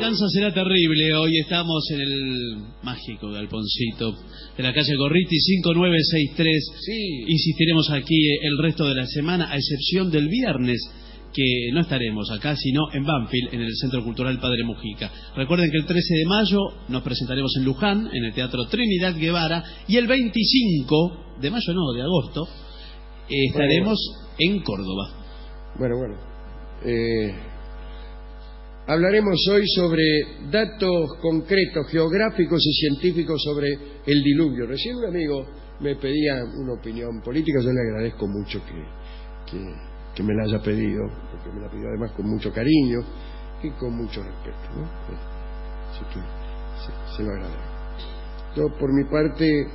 venganza será terrible. Hoy estamos en el mágico galponcito de la calle Gorriti 5963. Sí. Insistiremos aquí el resto de la semana, a excepción del viernes, que no estaremos acá, sino en Banfield, en el Centro Cultural Padre Mujica. Recuerden que el 13 de mayo nos presentaremos en Luján, en el Teatro Trinidad Guevara, y el 25 de mayo, no, de agosto, estaremos en Córdoba. Bueno. Hablaremos hoy sobre datos concretos, geográficos y científicos sobre el diluvio. Recién un amigo me pedía una opinión política, yo le agradezco mucho que me la haya pedido, porque me la pidió además con mucho cariño y con mucho respeto, ¿no? Así que se lo agradezco. Yo, por mi parte,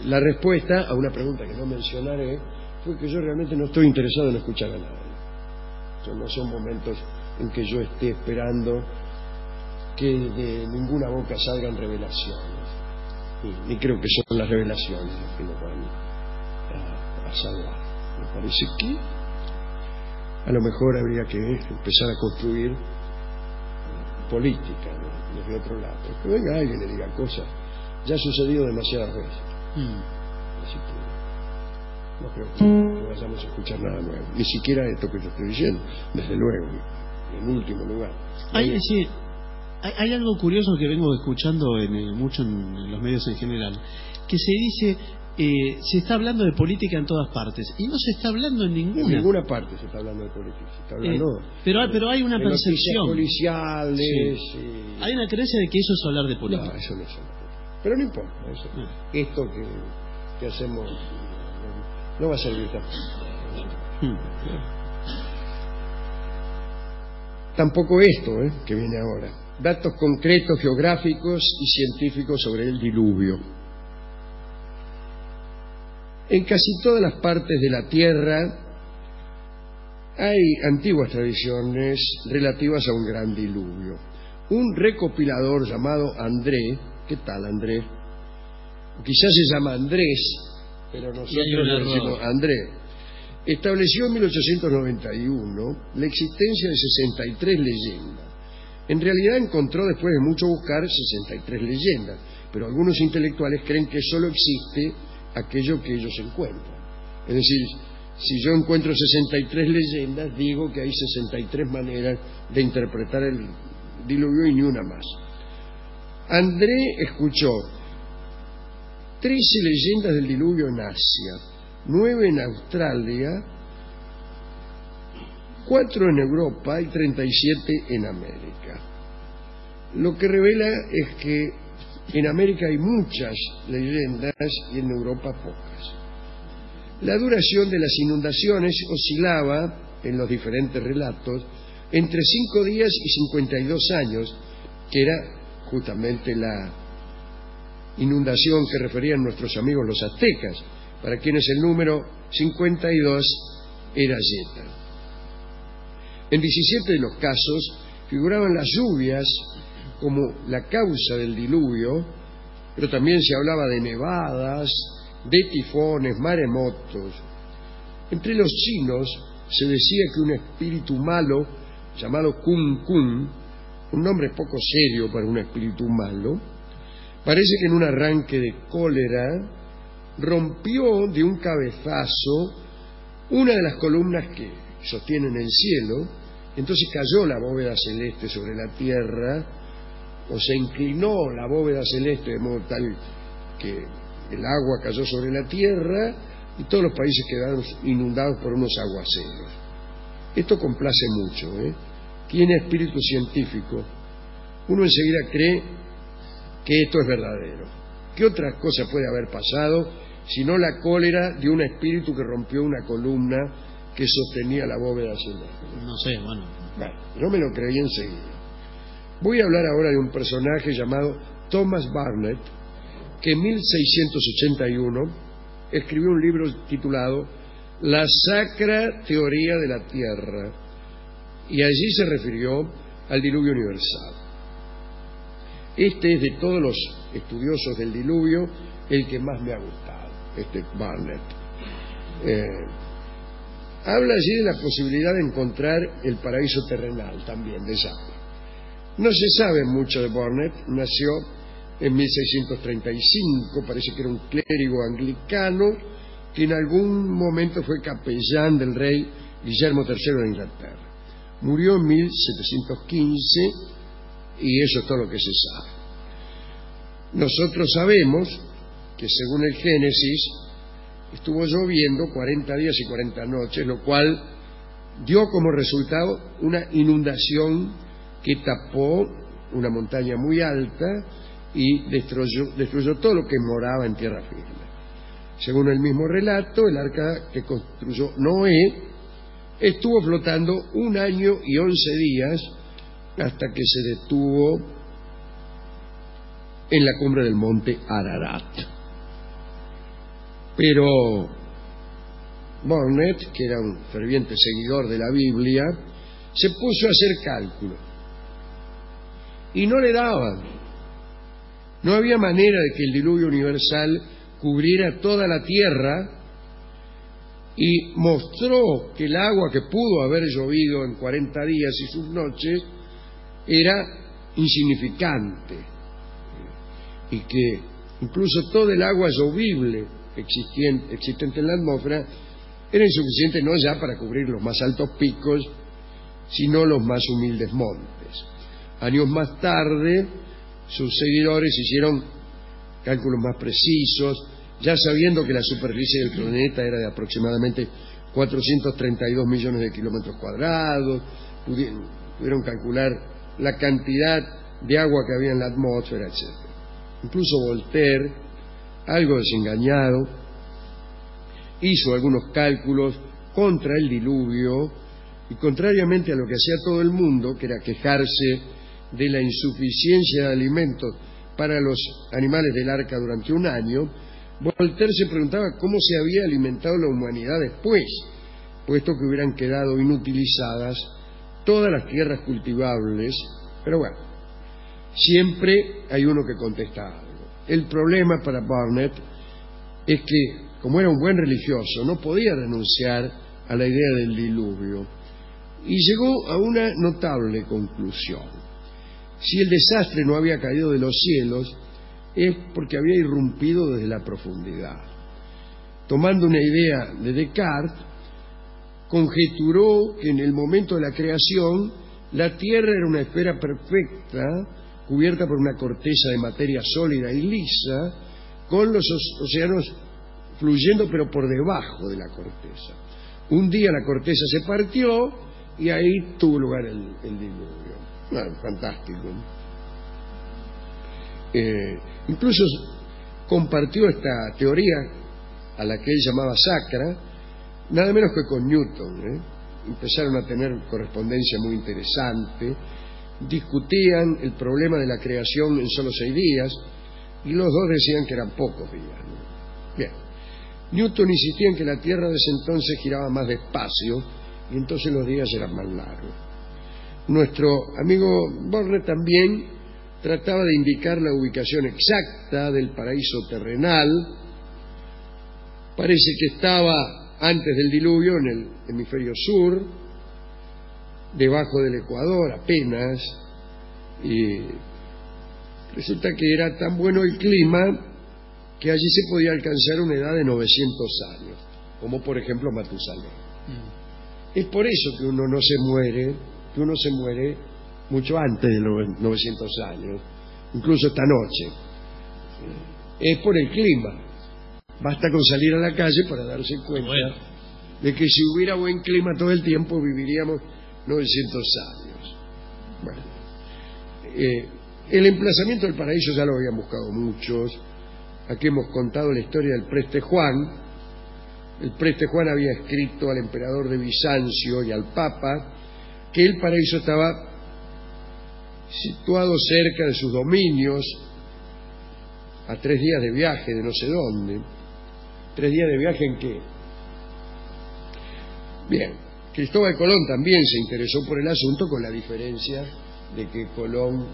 la respuesta a una pregunta que no mencionaré fue que yo realmente no estoy interesado en escuchar a nadie. No son momentos en que yo esté esperando que de ninguna boca salgan revelaciones, ni creo que son las revelaciones las que nos van a salvar. Me parece que a lo mejor habría que empezar a construir política, ¿no?, desde otro lado. Que venga alguien y le diga cosas. Ya ha sucedido demasiadas veces. Así que no creo que vayamos a escuchar nada nuevo, ni siquiera esto que yo estoy diciendo, desde luego. En último lugar. Hay algo curioso que vengo escuchando mucho en los medios en general, que se dice, se está hablando de política en todas partes, y no se está hablando en ninguna. En ninguna parte se está hablando de política, se está hablando pero hay una percepción. Policiales. Sí. Hay una creencia de que eso es hablar de política. No, eso no es hablar de política. Pero no importa, eso. Esto que hacemos no va a servir tampoco. Tampoco esto que viene ahora. Datos concretos, geográficos y científicos sobre el diluvio. En casi todas las partes de la Tierra hay antiguas tradiciones relativas a un gran diluvio. Un recopilador llamado André, ¿qué tal André? Quizás se llama Andrés, pero nosotros le decimos André. Estableció en 1891 la existencia de 63 leyendas. En realidad encontró, después de mucho buscar, 63 leyendas, pero algunos intelectuales creen que solo existe aquello que ellos encuentran. Es decir, si yo encuentro 63 leyendas, digo que hay 63 maneras de interpretar el diluvio y ni una más. André escuchó 13 leyendas del diluvio en Asia, 9 en Australia, 4 en Europa y 37 en América. Lo que revela es que en América hay muchas leyendas y en Europa pocas. La duración de las inundaciones oscilaba, en los diferentes relatos, entre 5 días y 52 años, que era justamente la inundación que referían nuestros amigos los aztecas, para quienes el número 52 era Yeta. En 17 de los casos figuraban las lluvias como la causa del diluvio, pero también se hablaba de nevadas, de tifones, maremotos. Entre los chinos se decía que un espíritu malo llamado Kun Kun, un nombre poco serio para un espíritu malo, parece que en un arranque de cólera rompió de un cabezazo una de las columnas que sostienen el cielo, entonces cayó la bóveda celeste sobre la tierra, o se inclinó la bóveda celeste de modo tal que el agua cayó sobre la tierra y todos los países quedaron inundados por unos aguaceros. Esto complace mucho, Tiene espíritu científico. Uno enseguida cree que esto es verdadero. ¿Qué otra cosa puede haber pasado sino la cólera de un espíritu que rompió una columna que sostenía la bóveda celeste? No sé, bueno. Yo me lo creí enseguida. Voy a hablar ahora de un personaje llamado Thomas Barnett, que en 1681 escribió un libro titulado La Sacra Teoría de la Tierra, y allí se refirió al diluvio universal. Este es de todos los estudiosos del diluvio el que más me ha gustado, este Barnett. Habla allí de la posibilidad de encontrar el paraíso terrenal también, de Zappa. No se sabe mucho de Burnet. Nació en 1635, parece que era un clérigo anglicano que en algún momento fue capellán del rey Guillermo III de Inglaterra. Murió en 1715 y eso es todo lo que se sabe. Nosotros sabemos que según el Génesis estuvo lloviendo 40 días y 40 noches, lo cual dio como resultado una inundación que tapó una montaña muy alta y destruyó todo lo que moraba en tierra firme. Según el mismo relato, el arca que construyó Noé estuvo flotando 1 año y 11 días hasta que se detuvo en la cumbre del monte Ararat. Pero Burnet, que era un ferviente seguidor de la Biblia, se puso a hacer cálculos y no le daban. No había manera de que el diluvio universal cubriera toda la tierra, y mostró que el agua que pudo haber llovido en 40 días y sus noches era insignificante, y que incluso todo el agua llovible existente en la atmósfera era insuficiente no ya para cubrir los más altos picos, sino los más humildes montes. Años más tarde, sus seguidores hicieron cálculos más precisos, ya sabiendo que la superficie del planeta era de aproximadamente 432 millones de kilómetros cuadrados, pudieron calcular la cantidad de agua que había en la atmósfera, etc. Incluso Voltaire, algo desengañado, hizo algunos cálculos contra el diluvio, y contrariamente a lo que hacía todo el mundo, que era quejarse de la insuficiencia de alimentos para los animales del arca durante 1 año, Voltaire se preguntaba cómo se había alimentado la humanidad después, puesto que hubieran quedado inutilizadas todas las tierras cultivables. Pero bueno, siempre hay uno que contesta algo. El problema para Burnet es que, como era un buen religioso, no podía renunciar a la idea del diluvio, y llegó a una notable conclusión. Si el desastre no había caído de los cielos, es porque había irrumpido desde la profundidad. Tomando una idea de Descartes, conjeturó que en el momento de la creación la Tierra era una esfera perfecta, cubierta por una corteza de materia sólida y lisa, con los océanos fluyendo pero por debajo de la corteza. Un día la corteza se partió y ahí tuvo lugar el diluvio. Fantástico. Incluso compartió esta teoría, a la que él llamaba sacra, nada menos que con Newton. Empezaron a tener correspondencia muy interesante, discutían el problema de la creación en solo 6 días, y los dos decían que eran pocos días. Bien, Newton insistía en que la Tierra desde entonces giraba más despacio, y entonces los días eran más largos. Nuestro amigo Burnet también trataba de indicar la ubicación exacta del paraíso terrenal. Parece que estaba antes del diluvio en el hemisferio sur, debajo del Ecuador apenas, y resulta que era tan bueno el clima que allí se podía alcanzar una edad de 900 años, como por ejemplo Matusalén. Es por eso que uno se muere mucho antes de los 900 años, incluso esta noche. Es por el clima. Basta con salir a la calle para darse cuenta de que si hubiera buen clima todo el tiempo viviríamos 900 años. Bueno, el emplazamiento del paraíso ya lo habían buscado muchos. Aquí hemos contado la historia del preste Juan. El preste Juan había escrito al emperador de Bizancio y al Papa que el paraíso estaba situado cerca de sus dominios, a 3 días de viaje de no sé dónde. 3 días de viaje ¿en qué? Bien, Cristóbal Colón también se interesó por el asunto, con la diferencia de que Colón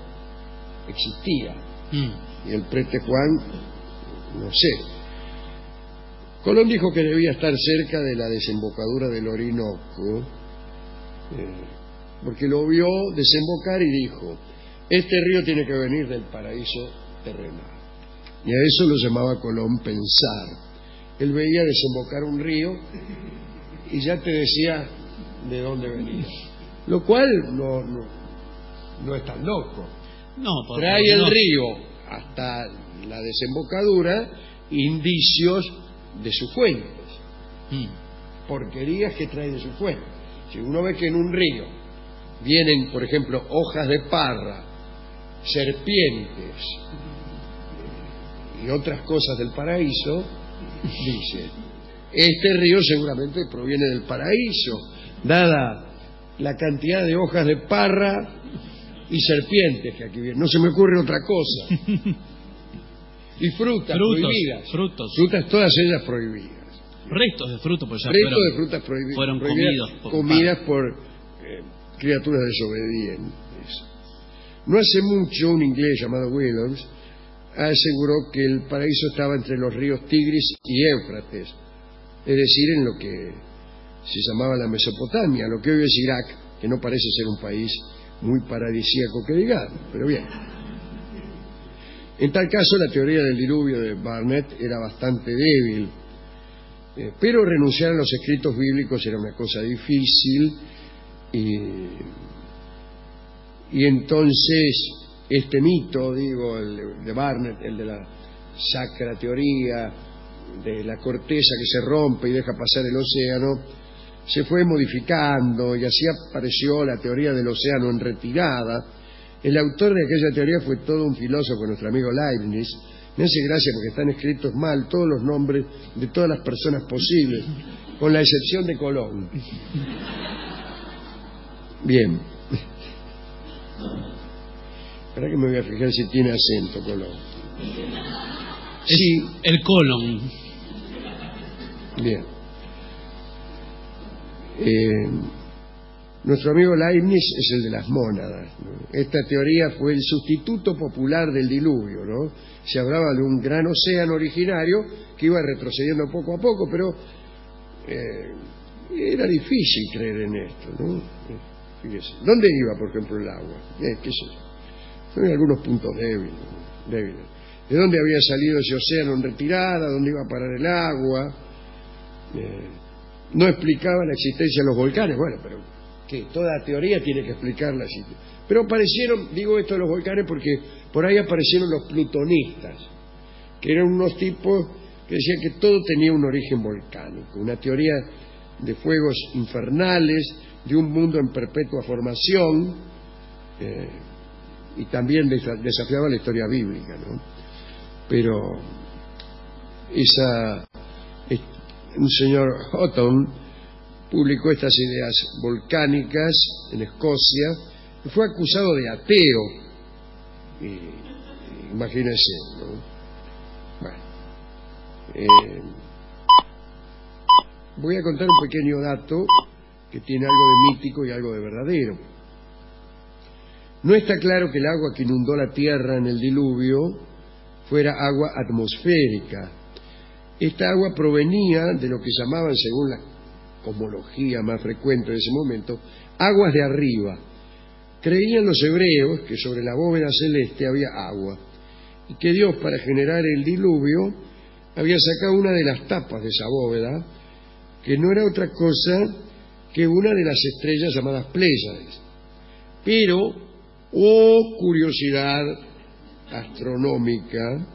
existía y el preste Juan no sé. Colón dijo que debía estar cerca de la desembocadura del Orinoco, porque lo vio desembocar y dijo: Este río tiene que venir del paraíso terrenal. Y a eso lo llamaba Colón pensar. Él veía desembocar un río y ya te decía de dónde venía. Lo cual no es tan loco. No, trae el río hasta la desembocadura indicios de sus fuentes. Porquerías que trae de su fuente. Si uno ve que en un río vienen, por ejemplo, hojas de parra, serpientes y otras cosas del paraíso, dice, este río seguramente proviene del paraíso, dada la cantidad de hojas de parra y serpientes que aquí vienen. No se me ocurre otra cosa. Y frutas prohibidas. Frutas todas ellas prohibidas. Restos de frutos, pues ya restos de frutas fueron comidas por criaturas desobedientes. No hace mucho un inglés llamado Williams aseguró que el paraíso estaba entre los ríos Tigris y Éufrates, es decir, en lo que se llamaba la Mesopotamia, lo que hoy es Irak, que no parece ser un país muy paradisíaco que digamos, pero bien. En tal caso, la teoría del diluvio de Barnett era bastante débil, pero renunciar a los escritos bíblicos era una cosa difícil, y entonces este mito, digo, el de Barnett, el de la sacra teoría de la corteza que se rompe y deja pasar el océano, se fue modificando y así apareció la teoría del océano en retirada. El autor de aquella teoría fue todo un filósofo, nuestro amigo Leibniz. Me hace gracia porque están escritos mal todos los nombres de todas las personas posibles, con la excepción de Colón. Bien. Espera que me voy a fijar si tiene acento Colón. Sí. El colon. Bien. Nuestro amigo Leibniz es el de las mónadas, ¿no? Esta teoría fue el sustituto popular del diluvio, ¿no? Se hablaba de un gran océano originario que iba retrocediendo poco a poco, pero era difícil creer en esto, ¿no? Fíjese. ¿Dónde iba, por ejemplo, el agua? ¿Qué sé yo? Hay algunos puntos débiles. ¿De dónde había salido ese océano en retirada? ¿Dónde iba a parar el agua? No explicaba la existencia de los volcanes. Bueno, pero que toda teoría tiene que explicar la existencia. Pero aparecieron, digo esto de los volcanes porque por ahí aparecieron los plutonistas, que eran unos tipos que decían que todo tenía un origen volcánico, una teoría de fuegos infernales, de un mundo en perpetua formación, y también desafiaba la historia bíblica, ¿no? Pero un señor Houghton publicó estas ideas volcánicas en Escocia y fue acusado de ateo. Imagínense, ¿no? Bueno, voy a contar un pequeño dato que tiene algo de mítico y algo de verdadero. No está claro que el agua que inundó la tierra en el diluvio fuera agua atmosférica. Esta agua provenía de lo que llamaban, según la cosmología más frecuente de ese momento, aguas de arriba. Creían los hebreos que sobre la bóveda celeste había agua y que Dios, para generar el diluvio, había sacado una de las tapas de esa bóveda, que no era otra cosa que una de las estrellas llamadas Pléyades. Pero, oh curiosidad astronómica,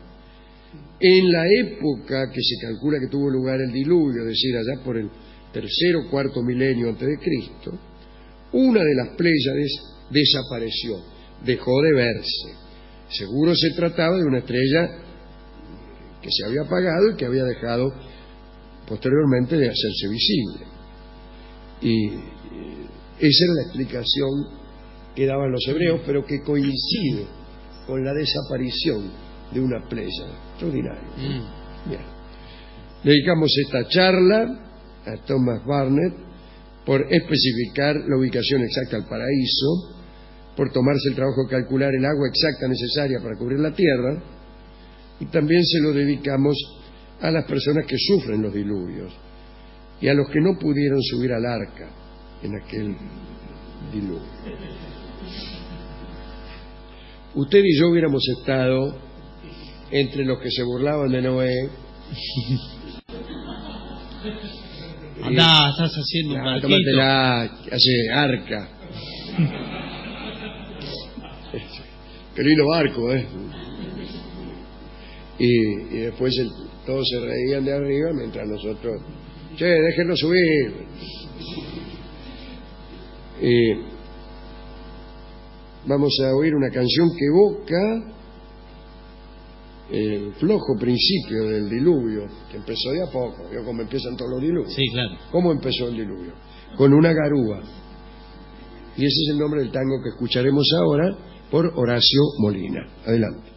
en la época que se calcula que tuvo lugar el diluvio, es decir, allá por el tercer o cuarto milenio antes de Cristo, una de las Pléyades desapareció, dejó de verse. Seguro se trataba de una estrella que se había apagado y que había dejado posteriormente de hacerse visible. Y esa era la explicación que daban los hebreos, pero que coincide con la desaparición de una Pléyade. Extraordinario. Bien. Dedicamos esta charla a Thomas Barnett por especificar la ubicación exacta del paraíso, por tomarse el trabajo de calcular el agua exacta necesaria para cubrir la tierra, y también se lo dedicamos a las personas que sufren los diluvios y a los que no pudieron subir al arca en aquel diluvio. usted y yo hubiéramos estado entre los que se burlaban de Noé. Andá, estás haciendo un barquito. Tómatela, hace arca. Qué lindo barco, ¿eh? Y después todos se reían de arriba mientras nosotros, che, déjenlo subir. Vamos a oír una canción que evoca el flojo principio del diluvio, que empezó de a poco. ¿Vio cómo empiezan todos los diluvios? Sí, claro. ¿Cómo empezó el diluvio? Con una garúa. Y ese es el nombre del tango que escucharemos ahora por Horacio Molina. Adelante.